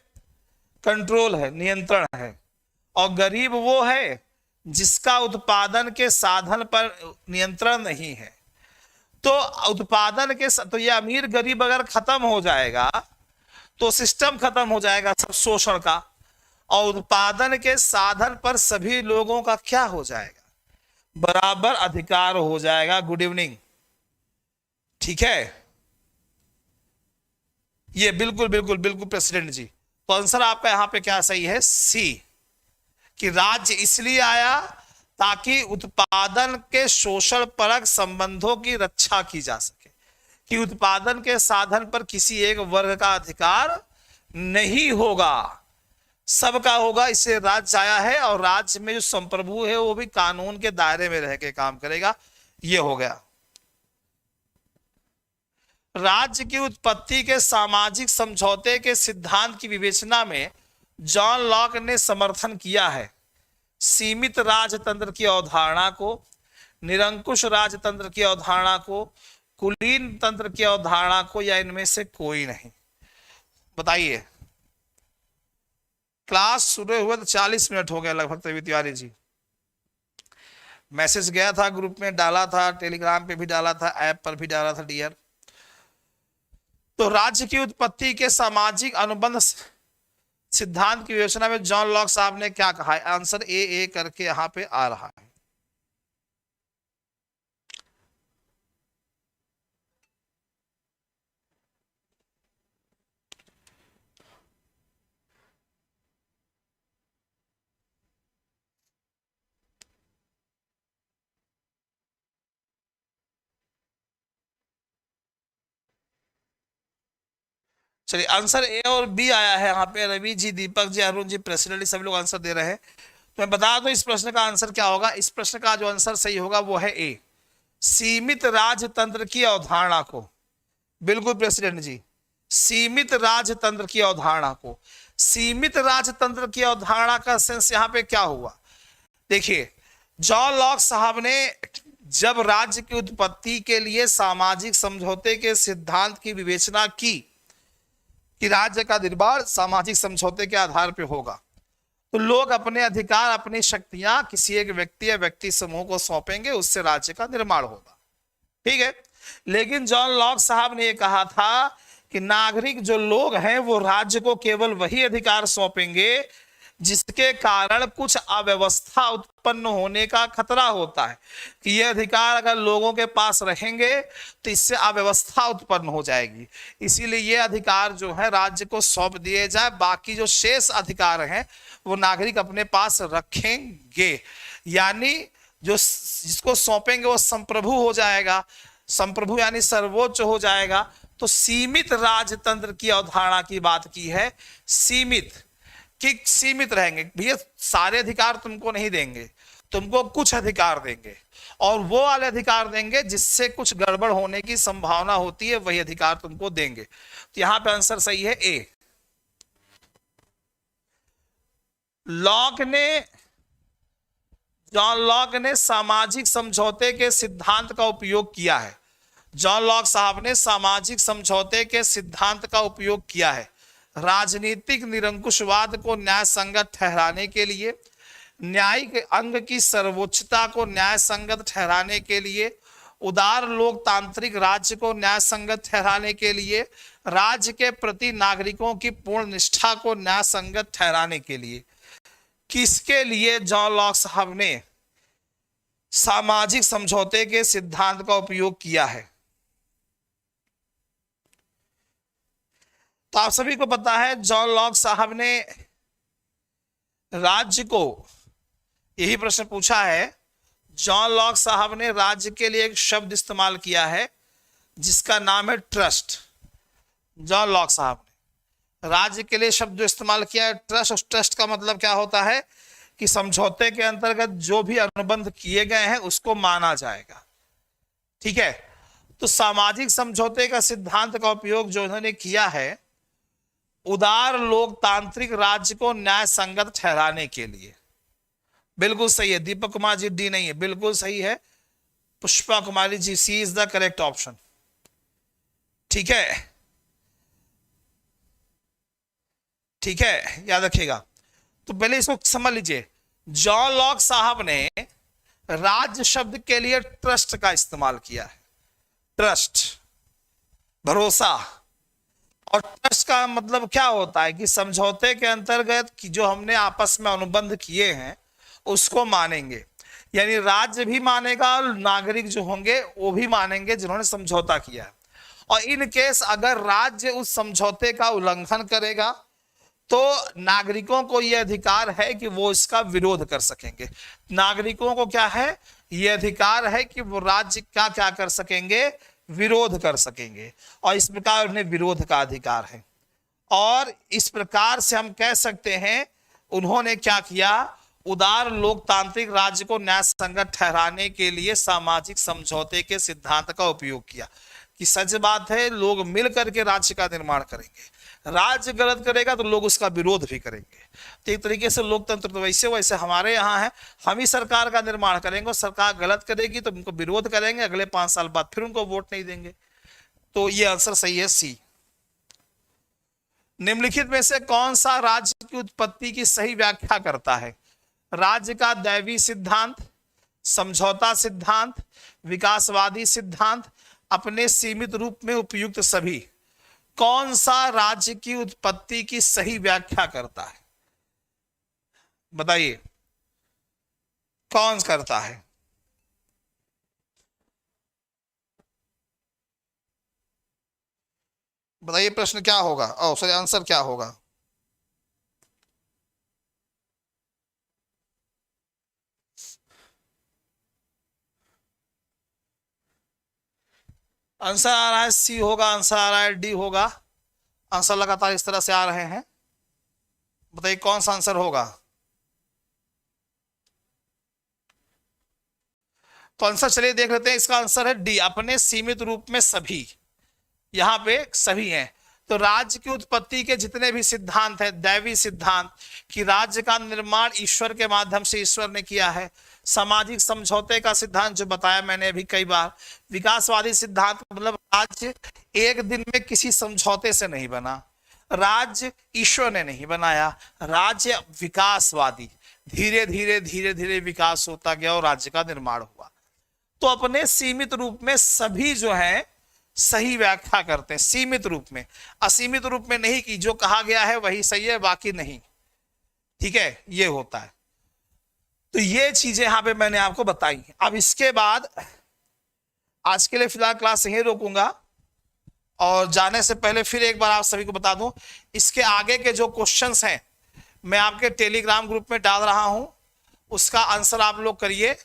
कंट्रोल है, नियंत्रण है, और गरीब वो है जिसका उत्पादन के साधन पर नियंत्रण नहीं है। तो उत्पादन के, तो ये अमीर गरीब अगर खत्म हो जाएगा तो सिस्टम खत्म हो जाएगा सब शोषण का, और उत्पादन के साधन पर सभी लोगों का क्या हो जाएगा, बराबर अधिकार हो जाएगा। Good evening. ठीक है, ये बिल्कुल बिल्कुल बिल्कुल प्रेसिडेंट जी। तो आंसर आपका यहां पे क्या सही है, सी, कि राज्य इसलिए आया ताकि उत्पादन के शोषण परक संबंधों की रक्षा की जा सके, कि उत्पादन के साधन पर किसी एक वर्ग का अधिकार नहीं होगा, सबका होगा। इससे राज्य आया है, और राज्य में जो संप्रभु है वो भी कानून के दायरे में रह के काम करेगा। ये हो गया। राज्य की उत्पत्ति के सामाजिक समझौते के सिद्धांत की विवेचना में जॉन लॉक ने समर्थन किया है सीमित राजतंत्र की अवधारणा को, निरंकुश राजतंत्र की अवधारणा को, कुलीन तंत्र की अवधारणा को, या इनमें से कोई नहीं? बताइए। क्लास शुरू हुए तो 40 मिनट हो गए लगभग। तभी तिवारी जी, मैसेज गया था, ग्रुप में डाला था, टेलीग्राम पे भी डाला था, ऐप पर भी डाला था डियर। तो राज्य की उत्पत्ति के सामाजिक अनुबंध सिद्धांत की विवेचना में जॉन लॉक साहब ने क्या कहा है? आंसर ए करके यहां पे आ रहा है। चलिए, आंसर ए और बी आया है यहाँ पे। रवि जी, दीपक जी, अरुण जी, प्रेसिडेंट, सभी लोग आंसर दे रहे हैं। तो मैं बता दूं इस प्रश्न का आंसर क्या होगा। इस प्रश्न का जो आंसर सही होगा वो है ए, सीमित राजतंत्र की अवधारणा को। बिल्कुल प्रेसिडेंट जी, सीमित राजतंत्र की अवधारणा को। सीमित राजतंत्र की अवधारणा का सेंस यहाँ पे क्या हुआ? देखिए, जॉन लॉक साहब ने जब राज्य की उत्पत्ति के लिए सामाजिक समझौते के सिद्धांत की विवेचना की कि राज्य का निर्माण सामाजिक समझौते के आधार पर होगा, तो लोग अपने अधिकार, अपनी शक्तियां किसी एक व्यक्ति या व्यक्ति समूह को सौंपेंगे, उससे राज्य का निर्माण होगा। ठीक है, लेकिन जॉन लॉक साहब ने यह कहा था कि नागरिक जो लोग हैं वो राज्य को केवल वही अधिकार सौंपेंगे जिसके कारण कुछ अव्यवस्था उत्पन्न होने का खतरा होता है, कि ये अधिकार अगर लोगों के पास रहेंगे तो इससे अव्यवस्था उत्पन्न हो जाएगी। इसीलिए ये अधिकार जो है राज्य को सौंप दिए जाए, बाकी जो शेष अधिकार हैं वो नागरिक अपने पास रखेंगे। यानी जो जिसको सौंपेंगे वो संप्रभु हो जाएगा, संप्रभु यानी सर्वोच्च हो जाएगा। तो सीमित राजतंत्र की अवधारणा की बात की है। सीमित कि सीमित रहेंगे भैया, सारे अधिकार तुमको नहीं देंगे, तुमको कुछ अधिकार देंगे, और वो वाले अधिकार देंगे जिससे कुछ गड़बड़ होने की संभावना होती है, वही अधिकार तुमको देंगे। तो यहां पे आंसर सही है ए। जॉन लॉक ने सामाजिक समझौते के सिद्धांत का उपयोग किया है। जॉन लॉक साहब ने सामाजिक समझौते के सिद्धांत का उपयोग किया है राजनीतिक निरंकुशवाद को न्याय संगत ठहराने के लिए, न्यायिक अंग की सर्वोच्चता को न्याय संगत ठहराने के लिए, उदार लोकतांत्रिक राज्य को न्याय संगत ठहराने के लिए, राज्य के प्रति नागरिकों की पूर्ण निष्ठा को न्याय संगत ठहराने के लिए। किसके लिए जॉन लॉक साहब ने सामाजिक समझौते के सिद्धांत का उपयोग किया है? तो आप सभी को पता है जॉन लॉक साहब ने राज्य को, यही प्रश्न पूछा है, जॉन लॉक साहब ने राज्य के लिए एक शब्द इस्तेमाल किया है जिसका नाम है ट्रस्ट। जॉन लॉक साहब ने राज्य के लिए शब्द जो इस्तेमाल किया है ट्रस्ट। उस ट्रस्ट का मतलब क्या होता है कि समझौते के अंतर्गत जो भी अनुबंध किए गए हैं उसको माना जाएगा। ठीक है, तो सामाजिक समझौते का सिद्धांत का उपयोग जो उन्होंने किया है उदार लोकतांत्रिक राज्य को न्याय संगत ठहराने के लिए। बिल्कुल सही है। दीपक कुमार जी डी नहीं है, बिल्कुल सही है। पुष्पा कुमारी जी सी इज द करेक्ट ऑप्शन। ठीक है, ठीक है, याद रखिएगा। तो पहले इसको समझ लीजिए, जॉन लॉक साहब ने राज्य शब्द के लिए ट्रस्ट का इस्तेमाल किया है। ट्रस्ट, भरोसा। और ट्रस्ट का मतलब क्या होता है कि समझौते के अंतर्गत कि जो हमने आपस में अनुबंध किए हैं उसको मानेंगे, यानी राज्य भी मानेगा और नागरिक जो होंगे वो भी मानेंगे जिन्होंने समझौता किया है। और इन केस अगर राज्य उस समझौते का उल्लंघन करेगा तो नागरिकों को यह अधिकार है कि वो इसका विरोध कर सकेंगे। नागरिकों को क्या है, यह अधिकार है कि वो राज्य का क्या कर सकेंगे, विरोध कर सकेंगे, और इस प्रकार उन्हें विरोध का अधिकार है। और इस प्रकार से हम कह सकते हैं उन्होंने क्या किया, उदार लोकतांत्रिक राज्य को न्याय संगत ठहराने के लिए सामाजिक समझौते के सिद्धांत का उपयोग किया। कि सच बात है, लोग मिल करके राज्य का निर्माण करेंगे, राज्य गलत करेगा तो लोग उसका विरोध भी करेंगे। तो एक तरीके से लोकतंत्र तो वैसे हमारे यहाँ है, हम ही सरकार का निर्माण करेंगे और सरकार गलत करेगी तो उनको विरोध करेंगे, अगले 5 साल बाद फिर उनको वोट नहीं देंगे। तो ये आंसर सही है सी। निम्नलिखित में से कौन सा राज्य की उत्पत्ति की सही व्याख्या करता है? राज्य का दैवी सिद्धांत, समझौता सिद्धांत, विकासवादी सिद्धांत, अपने सीमित रूप में उपयुक्त सभी। कौन सा राज्य की उत्पत्ति की सही व्याख्या करता है? बताइए कौन करता है? बताइए प्रश्न क्या होगा, ओ सॉरी आंसर क्या होगा? आंसर आ रहा है सी होगा, आंसर आ रहा है डी होगा। आंसर लगातार इस तरह से आ रहे हैं, बताइए कौन सा आंसर होगा? तो आंसर चलिए देख लेते हैं, इसका आंसर है डी, अपने सीमित रूप में सभी। यहां पे सभी हैं। तो राज्य की उत्पत्ति के जितने भी सिद्धांत हैं, दैवी सिद्धांत कि राज्य का निर्माण ईश्वर के माध्यम से ईश्वर ने किया है, सामाजिक समझौते का सिद्धांत जो बताया मैंने अभी कई बार, विकासवादी सिद्धांत मतलब राज्य एक दिन में किसी समझौते से नहीं बना, राज्य ईश्वर ने नहीं बनाया, राज्य विकासवादी, धीरे धीरे धीरे धीरे विकास होता गया और राज्य का निर्माण हुआ। तो अपने सीमित रूप में सभी जो है सही व्याख्या करते हैं, सीमित रूप में, असीमित रूप में नहीं कि जो कहा गया है वही सही है बाकी नहीं। ठीक है, ये होता है। तो ये चीजें यहां पे मैंने आपको बताई। अब इसके बाद आज के लिए फिलहाल क्लास यहीं रोकूंगा, और जाने से पहले फिर एक बार आप सभी को बता दूं, इसके आगे के जो क्वेश्चंस हैं मैं आपके टेलीग्राम ग्रुप में डाल रहा हूं, उसका आंसर आप लोग करिए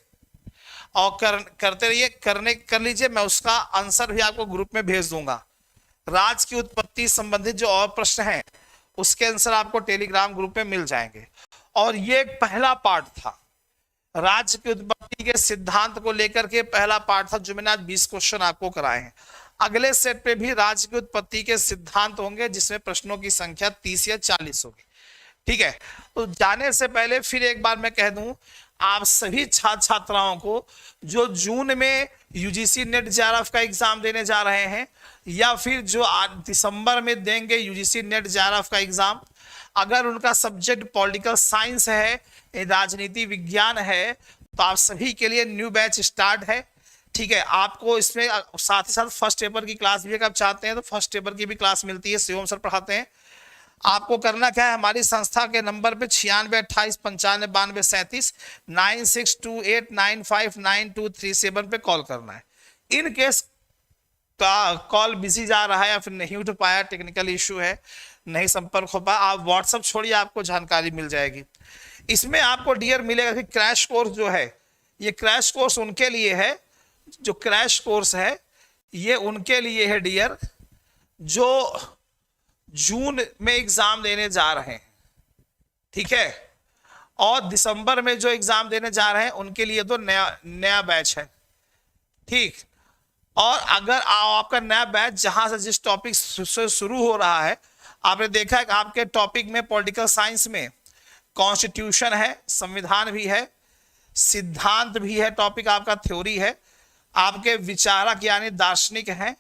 और करते रहिए, कर लीजिए। मैं उसका आंसर भी आपको ग्रुप में भेज दूंगा। राज्य की उत्पत्ति संबंधित जो और प्रश्न हैं उसके आंसर आपको टेलीग्राम ग्रुप में मिल जाएंगे। और ये एक पहला पार्ट था, राज्य की उत्पत्ति के सिद्धांत को लेकर के पहला पार्ट था, जो मैंने आज 20 क्वेश्चन आपको कराए हैं। अगले सेट पे भी राज्य की उत्पत्ति के सिद्धांत होंगे, जिसमें प्रश्नों की संख्या 30 या 40 होगी। ठीक है, तो जाने से पहले फिर एक बार मैं कह दूं, आप सभी छात्र छात्राओं को जो जून में यूजीसी नेट जेआरएफ का एग्जाम देने जा रहे हैं, या फिर जो दिसंबर में देंगे यूजीसी नेट जेआरएफ का एग्जाम, अगर उनका सब्जेक्ट पॉलिटिकल साइंस है, राजनीति विज्ञान है, तो आप सभी के लिए न्यू बैच स्टार्ट है। ठीक है, आपको इसमें साथ ही साथ फर्स्ट पेपर की क्लास भी अगर आप चाहते हैं तो फर्स्ट पेपर की भी क्लास मिलती है, शिवम सर पढ़ाते हैं। आपको करना क्या है, हमारी संस्था के नंबर पे 9628959237 9628959237 पे कॉल करना है। इन केस का कॉल बिजी जा रहा है या फिर नहीं उठ पाया, टेक्निकल इश्यू है, नहीं संपर्क हो पाया, आप व्हाट्सएप छोड़िए, आपको जानकारी मिल जाएगी। इसमें आपको डियर मिलेगा कि क्रैश कोर्स जो है, ये क्रैश कोर्स उनके लिए है, जो क्रैश कोर्स है ये उनके लिए है डियर, जो जून में एग्जाम देने जा रहे हैं। ठीक है, और दिसंबर में जो एग्जाम देने जा रहे हैं उनके लिए तो नया बैच है। ठीक, और अगर आपका नया बैच जहां से जिस टॉपिक से शुरू हो रहा है, आपने देखा है कि आपके टॉपिक में पॉलिटिकल साइंस में कॉन्स्टिट्यूशन है, संविधान भी है, सिद्धांत भी है, टॉपिक आपका थ्योरी है, आपके विचारक यानी दार्शनिक हैं।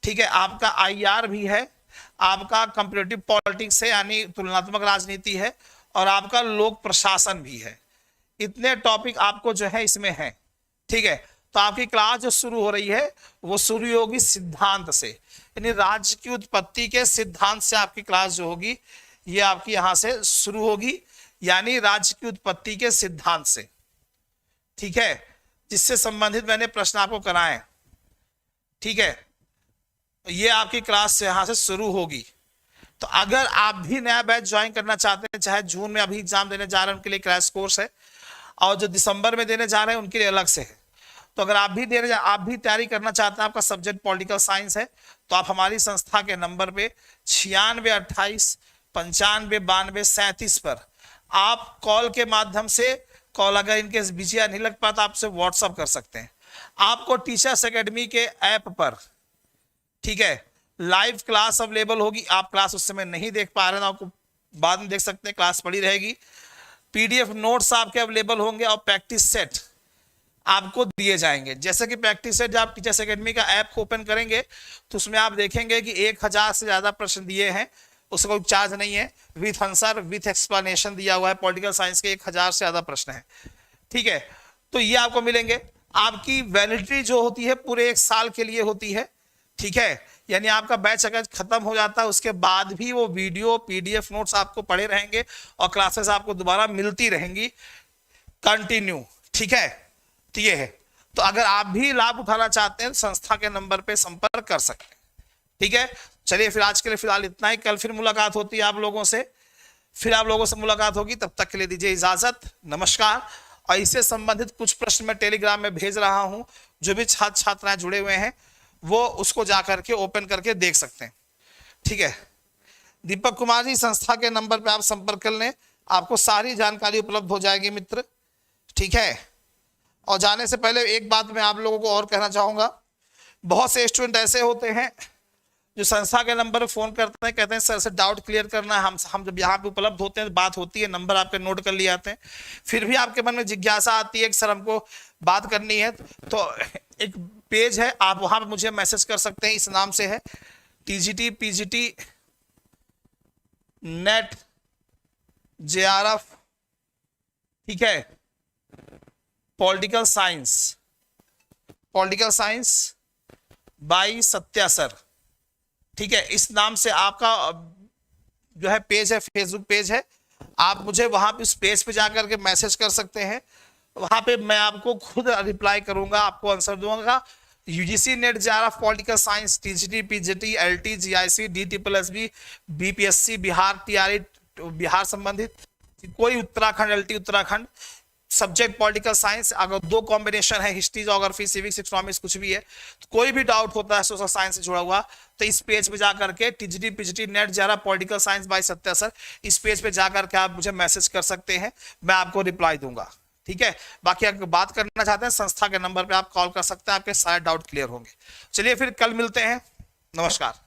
ठीक है, आपका आईआर भी है, आपका कंपैरेटिव पॉलिटिक्स है यानी तुलनात्मक राजनीति है, और आपका लोक प्रशासन भी है। इतने टॉपिक आपको जो है इसमें है। ठीक है, तो आपकी क्लास जो शुरू हो रही है वो शुरू होगी सिद्धांत से, यानी राज्य की उत्पत्ति के सिद्धांत से आपकी क्लास जो होगी ये आपकी यहां से शुरू होगी, यानी राज्य की उत्पत्ति के सिद्धांत से। ठीक है, जिससे संबंधित मैंने प्रश्न आपको कराए। ठीक है, ये आपकी क्लास से यहां से शुरू होगी। तो अगर आप भी नया बैच ज्वाइन करना चाहते हैं, चाहे जून में अभी एग्जाम देने जा रहे हैं उनके लिए क्रैश कोर्स है, और जो दिसंबर में देने जा रहे हैं उनके लिए अलग से है। तो अगर आप भी तैयारी करना चाहते हैं, आपका सब्जेक्ट पॉलिटिकल साइंस है, तो आप हमारी संस्था के नंबर पे 9628959237 पर आप कॉल के माध्यम से, कॉल अगर इनके बिजी नहीं लग पाता आपसे व्हाट्सअप कर सकते हैं। आपको टीचर्स एकेडमी के ऐप पर, ठीक है, लाइव क्लास अवेलेबल होगी। आप क्लास उस समय नहीं देख पा रहे हैं, आपको बाद में देख सकते हैं, क्लास पड़ी रहेगी। पीडीएफ नोट्स आपके अवेलेबल होंगे और प्रैक्टिस सेट आपको दिए जाएंगे। जैसे कि प्रैक्टिस सेट जब आप टीचर्स एकेडमी का ऐप को ओपन करेंगे तो उसमें आप देखेंगे कि 1000 से ज्यादा प्रश्न दिए हैं, उसका कोई चार्ज नहीं है, विथ आंसर विथ एक्सप्लेनेशन दिया हुआ है। पॉलिटिकल साइंस के 1000 से ज्यादा प्रश्न है। ठीक है, तो ये आपको मिलेंगे। आपकी वैलिडिटी जो होती है पूरे 1 साल के लिए होती है। ठीक है, यानी आपका बैच अगर खत्म हो जाता है उसके बाद भी वो वीडियो PDF नोट्स आपको पड़े रहेंगे और क्लासेस आपको दोबारा मिलती रहेंगी कंटिन्यू। ठीक है, तो ये है। तो अगर आप भी लाभ उठाना चाहते हैं संस्था के नंबर पे संपर्क कर सकते हैं। ठीक है, चलिए फिर आज के लिए फिलहाल इतना ही। कल फिर मुलाकात होती है आप लोगों से, फिर आप लोगों से मुलाकात होगी। तब तक के लिए दीजिए इजाजत, नमस्कार। और इससे संबंधित कुछ प्रश्न मैं टेलीग्राम में भेज रहा हूं, जो भी छात्र छात्राएं जुड़े हुए हैं वो उसको जाकर के ओपन करके देख सकते हैं। ठीक है, दीपक कुमार जी संस्था के नंबर पे आप संपर्क कर लें, आपको सारी जानकारी उपलब्ध हो जाएगी मित्र। ठीक है, और जाने से पहले एक बात मैं आप लोगों को और कहना चाहूंगा, बहुत से स्टूडेंट ऐसे होते हैं जो संस्था के नंबर पर फोन करते हैं, कहते हैं सर से डाउट क्लियर करना है। हम जब यहाँ पे उपलब्ध होते हैं, बात होती है, नंबर आपके नोट कर लिए आते हैं, फिर भी आपके मन में जिज्ञासा आती है कि सर हमको बात करनी है। तो एक पेज है, आप वहां पे मुझे मैसेज कर सकते हैं, इस नाम से है TGT PGT नेट JRF। ठीक है, political science by Satya sir. ठीक है, इस नाम से आपका जो है पेज है, फेसबुक पेज है। आप मुझे वहां पे उस पेज पे जाकर के मैसेज कर सकते हैं, वहां पे मैं आपको खुद रिप्लाई करूंगा, आपको आंसर दूंगा। UGC net JRF political science TGT PGT LT GIC DSSB BPSC Bihar TRE Bihar संबंधित कोई Uttarakhand LT Uttarakhand subject political science, अगर 2 कॉम्बिनेशन है हिस्ट्री ज्योग्राफी सिविक्स इकोनॉमिक्स कुछ भी है, तो कोई भी डाउट होता है सोशल साइंस से जुड़ा हुआ तो इस पेज पे जाकर के TGT PGT net JRF political science by Satya sir, इस पेज पे जाकर के आप मुझे मैसेज कर सकते हैं, मैं आपको रिप्लाई दूंगा। ठीक है, बाकी अगर बात करना चाहते हैं संस्था के नंबर पे आप कॉल कर सकते हैं, आपके सारे डाउट क्लियर होंगे। चलिए फिर कल मिलते हैं, नमस्कार।